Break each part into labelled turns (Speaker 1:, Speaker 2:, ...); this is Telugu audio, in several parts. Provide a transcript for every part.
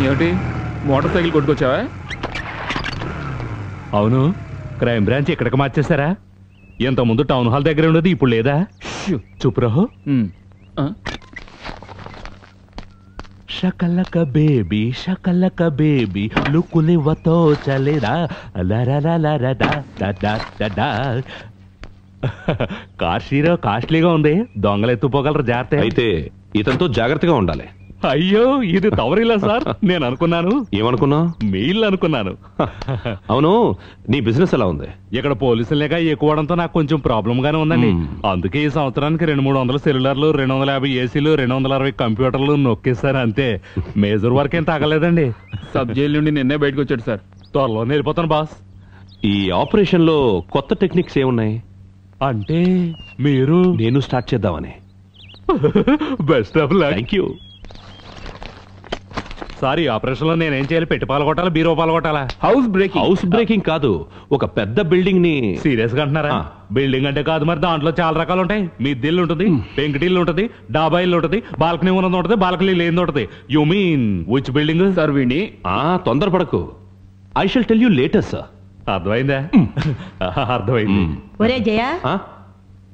Speaker 1: ఏమిటి మోటార్ సైకిల్ కొట్టుకొచ్చావా?
Speaker 2: అవును, క్రైమ్ బ్రాంచ్ ఇక్కడికి మార్చేశారా? ఇంతకుముందు టౌన్ హాల్ దగ్గర ఉండదు, ఇప్పుడు లేదా? చూపురహో. शकलक बेबी लुकुले वतो चलेरा కార్ షీరో కాస్ట్లీగా ఉంది, దొంగలు ఎత్తుపోగలరు, జాగ్రత్త.
Speaker 3: అయితే ఇతనితో జాగ్రత్తగా ఉండాలి.
Speaker 2: అయ్యో, ఇది తవరిలా సార్. నేను అనుకున్నాను.
Speaker 3: ఏమనుకున్నావు?
Speaker 2: మెయిల్ అనుకున్నాను.
Speaker 3: అవును, నీ బిజినెస్ ఎలా ఉంది?
Speaker 2: ఇక్కడ పోలీసులేక ఎక్కువడంతో నాకు కొంచెం ప్రాబ్లం గానే ఉందండి. అందుకే ఈ సంవత్సరానికి 200-300 సెల్యులర్లు, 250 ఏసీలు, 260 కంప్యూటర్లు నొక్కేశారు అంతే. మేజర్ వర్క్ ఏం తగలేదండి.
Speaker 1: సబ్ జైలు నుండి నిన్నే బయటకు వచ్చాడు సార్.
Speaker 2: త్వరలోనే వెళ్ళిపోతాను బాస్.
Speaker 3: ఈ ఆపరేషన్ లో కొత్త టెక్నిక్స్ ఏమున్నాయి?
Speaker 2: అంటే మీరు?
Speaker 3: నేను స్టార్ట్ చేద్దామని.
Speaker 2: Best of luck.
Speaker 3: Thank you.
Speaker 2: Sorry, operation లో నేనేం చేయాలి? పెట్టి పాల్గొట్టాలా, బీరో పాల్గొట్టాలా?
Speaker 3: హౌస్ బ్రేకింగ్ కాదు, ఒక పెద్ద బిల్డింగ్ ని.
Speaker 2: సీరియస్ గా అంటున్నారా? బిల్డింగ్ అంటే కాదు మరి, దాంట్లో చాలా రకాలు ఉంటాయి. మిద్దిల్లు ఉంటుంది, పెంకుటిల్లు ఉంటుంది, డాబా ఇల్లు ఉంటుంది, బాల్కనీ ఉన్నది ఉంటుంది, బాల్కనీ లేనిది ఉంటుంది. You mean which building sir? వీడిని
Speaker 3: తొందరపడకు, I shall tell you later sir.
Speaker 2: అర్థమైందా? అర్థమైంది.
Speaker 4: ఒరే జయ,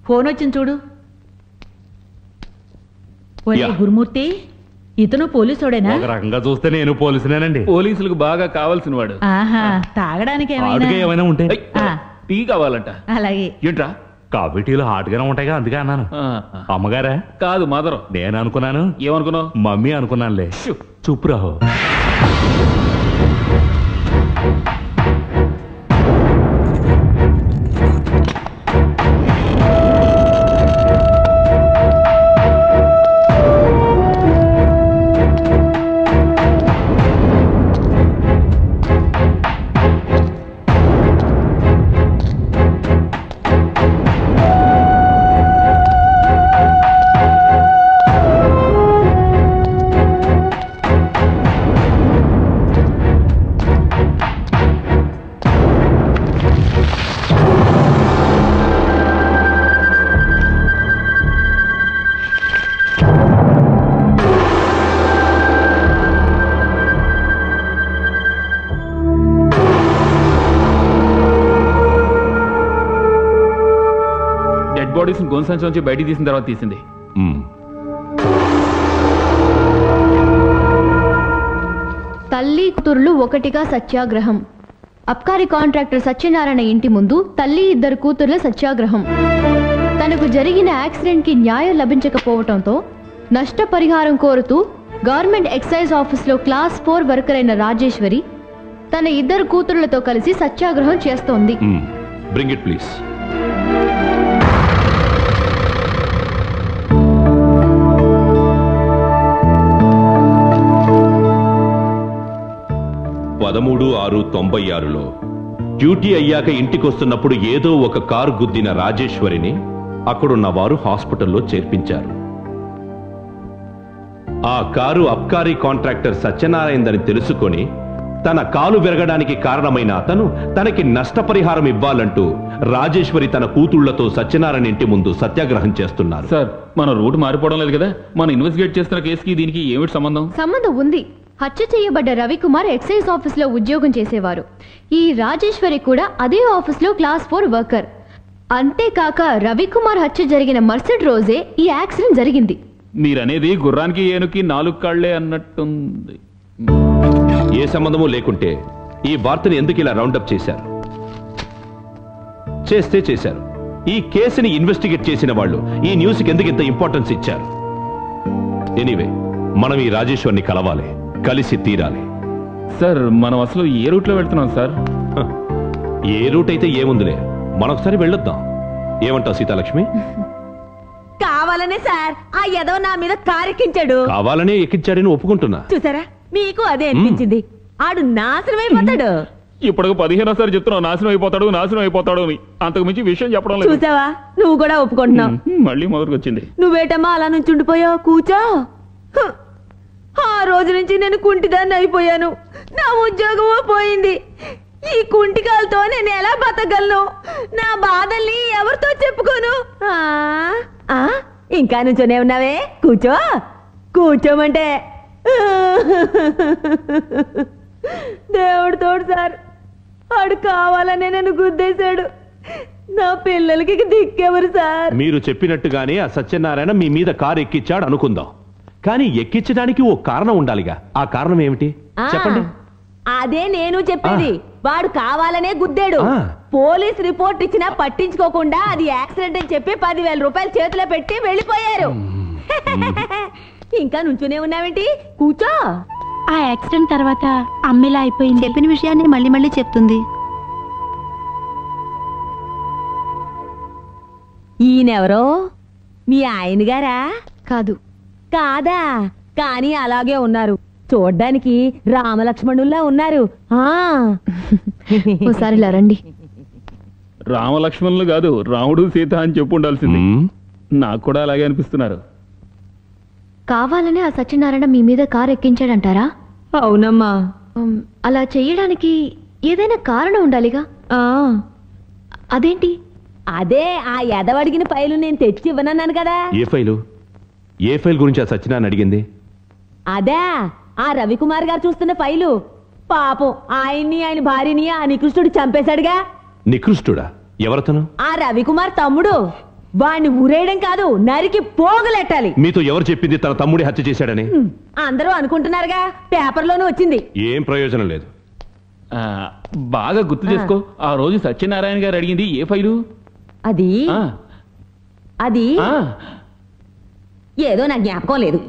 Speaker 4: ఫోన్ వచ్చింది చూడు. ఒరే గురుమూర్తి, ఇతను పోలీసుడేనా?
Speaker 2: ఒక రకంగా చూస్తే నేను పోలీసునేనండి.
Speaker 1: పోలీసులకు బాగా కావాల్సిన వాడు.
Speaker 4: ఆహా, తాగడానికి
Speaker 2: ఏమైనా ఉంటే
Speaker 1: టీ కావాలంట.
Speaker 4: అలాగే.
Speaker 1: ఏంట్రా?
Speaker 2: కాఫీ టీలు హాట్ గానే ఉంటాయిగా, అందుకే అన్నాను. అమ్మగారా?
Speaker 1: కాదు, మదర్.
Speaker 2: నేను అనుకున్నాను.
Speaker 1: ఏమనుకున్నావు?
Speaker 2: మమ్మీ అనుకున్నానులే. చూపురాహో.
Speaker 1: గోన్సంచి నుంచి బయటికి తీసిన తర్వాత తీసింది.
Speaker 5: తల్లి కూతురులు ఒకటిగా సత్యాగ్రహం. అబ్కారీ కాంట్రాక్టర్ సత్యనారాయణ ఇంటి ముందు తల్లి, ఇద్దరు కూతుర్ల సత్యాగ్రహం. తనకు జరిగిన యాక్సిడెంట్ కి న్యాయం లభించకపోవడంతో నష్టపరిహారం కోరుతూ గవర్నమెంట్ ఎక్సైజ్ ఆఫీస్లో క్లాస్ 4 వర్కర్ అయిన రాజేశ్వరి తన ఇద్దరు కూతురులతో కలిసి సత్యాగ్రహం చేస్తోంది.
Speaker 3: Bring it please. లో డ్యూటీ అయ్యాక ఇంటికొస్తున్నప్పుడు ఏదో ఒక కారు గుద్దిన రాజేశ్వరిని అక్కడున్న వారు హాస్పిటల్లో చేర్పించారు. ఆ కారు అబ్కారీ కాంట్రాక్టర్ సత్యనారాయణదని తెలుసుకొని తన కాలు విరగడానికి కారణమైన అతను తనకి నష్టపరిహారం ఇవ్వాలంటూ రాజేశ్వరి తన కూతుళ్లతో సత్యనారాయణ ఇంటి ముందు సత్యాగ్రహం చేస్తున్నారు.
Speaker 1: సార్, మన రూట్ మారిపోవడం లేదు కదా? మనం ఇన్వెస్టిగేట్ చేస్తున్న కేసుకి దీనికి ఏమిటి సంబంధం?
Speaker 5: సంబంధం ఉంది. హత్య చేయబడ్డ రవికుమార్ ఎక్సైజ్ ఆఫీస్లో ఉద్యోగం చేసేవారు. ఈ రాజేశ్వరి కూడా అదే ఆఫీస్లో క్లాస్ 4 వర్కర్. అంతేకాక రవికుమార్ హత్య జరిగిన మరుసటి రోజే ఈ యాక్సిడెంట్ జరిగింది.
Speaker 1: మీరనేది గుర్రానికి ఏనుకి 4 కాళ్లే అన్నట్టుంది.
Speaker 3: ఏ సంబంధము లేకుంటే ఈ వార్తని ఎందుకు ఇలా రౌండప్ చేశారు? చేశారు. ఈ కేసుని ఇన్వెస్టిగేట్ చేసిన వాళ్ళు ఈ న్యూస్కి ఎందుకు ఇంత ఇంపార్టెన్స్ ఇచ్చారు? ఎనీవే, మనం ఈ రాజేశ్వరిని కలవాలి, కలిసి తీరాలి.
Speaker 1: సార్, మనం అసలు ఏ రూట్లో వెళ్తున్నాం సార్?
Speaker 3: ఏ రూట్ అయితే ఏముందిలే, మనొకసారి వెళ్ళొద్దాం. ఏమంటావు సీతాలక్ష్మి?
Speaker 4: కావాలనే సార్ ఆ ఏదో నా మీద కారెక్కించాడు.
Speaker 3: కావాలనే ఎక్కించాడని ఒప్పుకుంటున్నా.
Speaker 4: చూసారా, మీకు అదే అనిపించింది. ఆడు నాశనం అయిపోతాడు.
Speaker 1: ఇప్పుడు 15 సార్లు చెప్తున్నావు నాశనం అయిపోతాడు అని. అంతకు మించి విషయం చెప్పడం లేదు.
Speaker 4: చూసావా, నువ్వు కూడా ఒప్పుకుంటున్నావు.
Speaker 1: మళ్ళీ మొదటికి వచ్చింది.
Speaker 4: నువ్వేటమ్మా అలా నుంచి ఉండిపోయావు? కూర్చో. ఆ రోజు నుంచి నేను కుంటిదాన్ని అయిపోయాను. నా ఉద్యోగమో పోయింది. ఈ కుంటికాలతో నేను ఎలా బతకగలను? నా బాధల్ని ఎవరితో చెప్పుకోను? ఇంకా నుంచోనే ఉన్నావే? కూర్చోమంటే దేవుడు తోడు సార్, ఆడు కావాలనే నన్ను గుద్దేశాడు. నా పిల్లలకి దిక్కెవరు సార్?
Speaker 3: మీరు చెప్పినట్టుగానే ఆ సత్యనారాయణ మీ మీద కారు ఎక్కించాడు అనుకుందాం, కానీ ఎక్కించడానికి ఓ కారణం ఉండాలిగా. ఆ కారణం ఏమిటి చెప్పండి.
Speaker 4: అదే నేను చెప్పేది. వాడు కావాలనే గుద్దాడు. పోలీస్ రిపోర్ట్ ఇచ్చినా పట్టించుకోకుండా అది యాక్సిడెంట్ అని చెప్పి 10,000 రూపాయలు చేతిలో పెట్టి వెళ్ళిపోయారు. ఇంకా నుంచునే ఉన్నావేంటి? కూర్చో.
Speaker 6: ఆ యాక్సిడెంట్ తర్వాత అమ్మిలా అయిపోయింది. చెప్పిన విషయాన్ని మళ్ళీ మళ్ళీ చెప్తుంది.
Speaker 4: ఈయనెవరో? మీ ఆయన గారా?
Speaker 5: కాదు.
Speaker 4: కాదా? కానీ అలాగే ఉన్నారు. చూడ్డానికి రామలక్ష్మణుల్లా ఉన్నారు.
Speaker 5: ఓసారి ఇలా రండి.
Speaker 1: రామలక్ష్మణులు కాదు, రాముడు సీత అని చెప్పు ఉండాల్సింది. నాకు కూడా అలాగే అనిపిస్తున్నారు.
Speaker 5: కావాలనే ఆ సత్యనారాయణ మీ మీద కారు ఎక్కించాడంటారా?
Speaker 4: అవునమ్మా.
Speaker 5: అలా చెయ్యడానికి ఏదైనా కారణం ఉండాలిగా. అదేంటి?
Speaker 4: అదే ఆ ఎదవడిగిన ఫైలు నేను తెచ్చి ఇవ్వనన్నాను కదా.
Speaker 3: ఏ ఫైలు? ఏ ఫైల్ గురించి ఆ సత్యనారాయణ అడిగింది?
Speaker 4: అదే ఆ రవికుమార్ గారు చూస్తున్న ఫైలు. పాపం ఆయన్ని ఆయన భార్యని ఆ నికృష్టుడు చంపేశాడుగా.
Speaker 3: నికృష్టుడా? ఎవరతను?
Speaker 4: ఆ రవికుమార్ తమ్ముడు. వాణ్ణి ఊరేయడం కాదు, నరికి పోగులెట్టాలి.
Speaker 3: మీతో ఎవరు చెప్పింది తన తమ్ముడి హత్య చేశాడని?
Speaker 4: అందరూ అనుకుంటున్నారుగా, పేపర్లోనూ వచ్చింది.
Speaker 3: ఏం ప్రయోజనం లేదు.
Speaker 1: బాగా గుర్తు చేసుకో. ఆ రోజు సత్యనారాయణ గారు అడిగింది ఏ ఫైలు?
Speaker 4: అది అది ఏదో నా జ్ఞాపకం లేదు.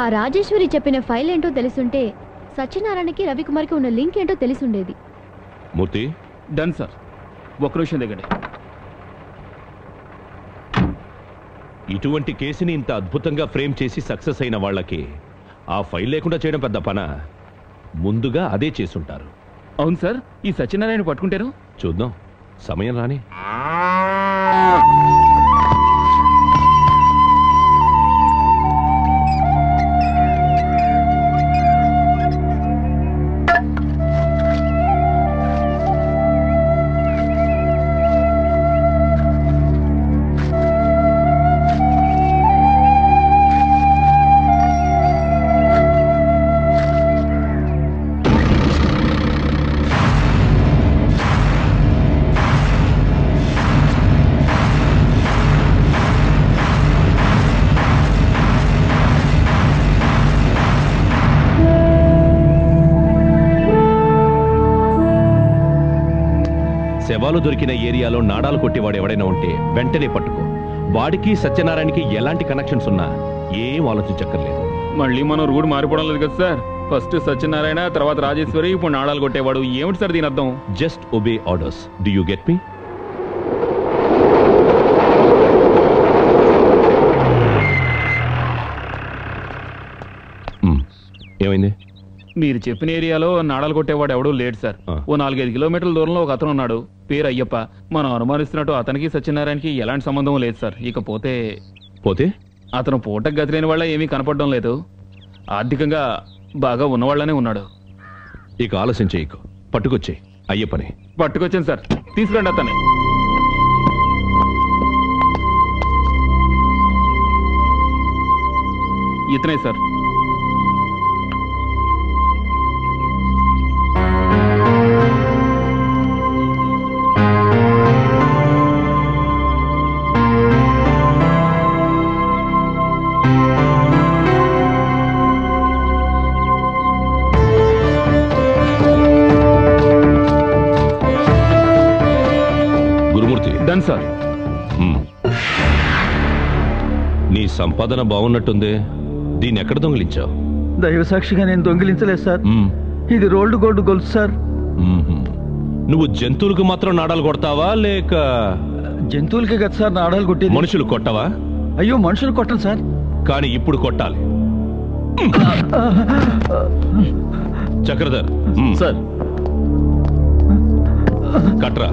Speaker 5: ఆ రాజేశ్వరి చెప్పిన ఫైల్ ఏంటో తెలుసుంటే సత్యనారాయణకి రవికుమార్కి ఉన్న లింక్ ఏంటో తెలిసుండేది.
Speaker 3: మూర్తి.
Speaker 1: Done sir. ఒక్క నిమిషం దిగండి.
Speaker 3: ఇటువంటి కేసుని ఇంత అద్భుతంగా ఫ్రేమ్ చేసి సక్సెస్ అయిన వాళ్ళకి ఆ ఫైల్ లేకుండా చేయడం పెద్ద పన. ముందుగా అదే చేసుంటారు.
Speaker 1: అవును సార్. ఈ సత్యనారాయణ పట్టుకుంటారు.
Speaker 3: చూద్దాం, సమయం రాని. శవాలు దొరికిన ఏరియాలో నాడాలు కొట్టేవాడు ఎవడైనా ఉంటే వెంటనే పట్టుకో. వాడికి సత్యనారాయణకి ఎలాంటి కనెక్షన్స్ ఉన్నా ఏం ఆలోచించక్కర్లేదు.
Speaker 1: మళ్ళీ మనం రూడ్ మారిపోవడం లేదు కదా సార్. ఫస్ట్ సత్యనారాయణ, తర్వాత రాజేశ్వరి, ఇప్పుడు నాడాలు కొట్టేవాడు. ఏమిటి సార్ దీని అర్థం?
Speaker 3: Just obey orders. Do you get me? ఏమైంది?
Speaker 1: మీరు చెప్పిన ఏరియాలో నాడాలు కొట్టేవాడు ఎవడూ లేడు సార్. ఓ 4-5 కిలోమీటర్ల దూరంలో ఒక అతను ఉన్నాడు, పేరు అయ్యప్ప. మనం అనుమానిస్తున్నట్టు అతనికి సత్యనారాయణకి ఎలాంటి సంబంధం లేదు సార్. ఇకపోతే అతను పూటకు గతి లేని వాళ్ళ ఏమీ కనపడడం లేదు. ఆర్థికంగా బాగా ఉన్నవాళ్లనే ఉన్నాడు.
Speaker 3: ఇక ఆలస్యం చేయకు, పట్టుకొచ్చే అయ్యప్పని.
Speaker 1: పట్టుకొచ్చాను సార్. తీసుకురండి అతన్ని. ఇతనే సార్. సార్.
Speaker 3: నీ సంపాదన బాగున్నట్టుంది. దీన్ని ఎక్కడ దొంగిలించావు?
Speaker 7: దైవ సాక్షిగా నేను దొంగిలించలేదు సార్. ఇది రోల్డ్ గోల్డ్ గొలుసు సార్.
Speaker 3: నువ్వు జంతువులకు మాత్రం నాడాలు కొడతావా, లేక?
Speaker 7: జంతువులకి కదా సార్ నాడాలు కొట్టేది.
Speaker 3: మనుషులు కొట్టవా?
Speaker 7: అయ్యో, మనుషులు కొట్టను సార్.
Speaker 3: కానీ ఇప్పుడు కొట్టాలి. చక్రధర్
Speaker 1: సార్.
Speaker 3: కట్రా.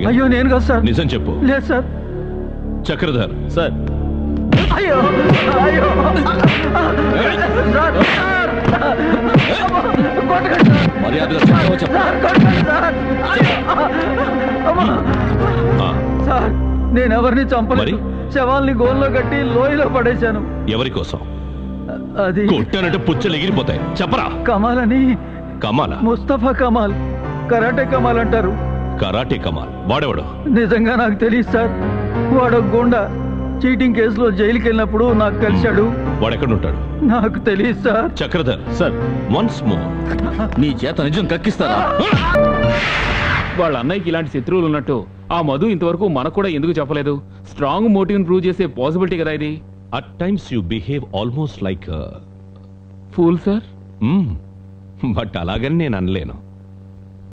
Speaker 7: అయ్యో నేను కాదు సార్.
Speaker 3: నిజం చెప్పు.
Speaker 7: లేదు సార్.
Speaker 3: చక్రధర్.
Speaker 1: సార్.
Speaker 7: అయ్యో అయ్యో సార్, సార్. కొట్టకండి సార్.
Speaker 1: మర్యాదగా చెప్పు.
Speaker 7: సార్, కొట్టకండి సార్. అమ్మా. సార్ నేను ఎవరిని చంపలేదు. శవాల్ని గోల్లో కట్టి లోయలో పడేశాను.
Speaker 3: ఎవరి కోసం?
Speaker 7: అది
Speaker 3: కొట్టానంటే పుచ్చలు ఎగిరిపోతాయి. చెప్పరా.
Speaker 7: కమాల్ అని.
Speaker 3: కమాలా?
Speaker 7: ముస్తఫా కమాల్, కరాటే కమాల్ అంటారు.
Speaker 3: కరాటే కమాల్ వాడేవాడు?
Speaker 7: నిజంగా నాకు తెలియదు సార్. వాడు గుండా చీటింగ్ కేసులో జైలుకి వెళ్ళినప్పుడు నాకు కలిశాడు.
Speaker 3: వాడెక్కడుంటాడు?
Speaker 7: నాకు తెలియదు sir.
Speaker 3: Chakradhar sir, once more
Speaker 1: నీ చేత నిజం కక్కిస్తారా? వాళ్ళ అన్నయ్యకి ఇలాంటి శత్రువులు ఉన్నట్టు ఆ మధు ఇంతవరకు మనకు కూడా ఎందుకు చెప్పలేదు? స్ట్రాంగ్ మోటివ్ ప్రూవ్ చేసే పాసిబిలిటీ కదా ఇది.
Speaker 3: At times you behave almost like
Speaker 1: fool sir.
Speaker 3: But అలాగని నేను అనలేను.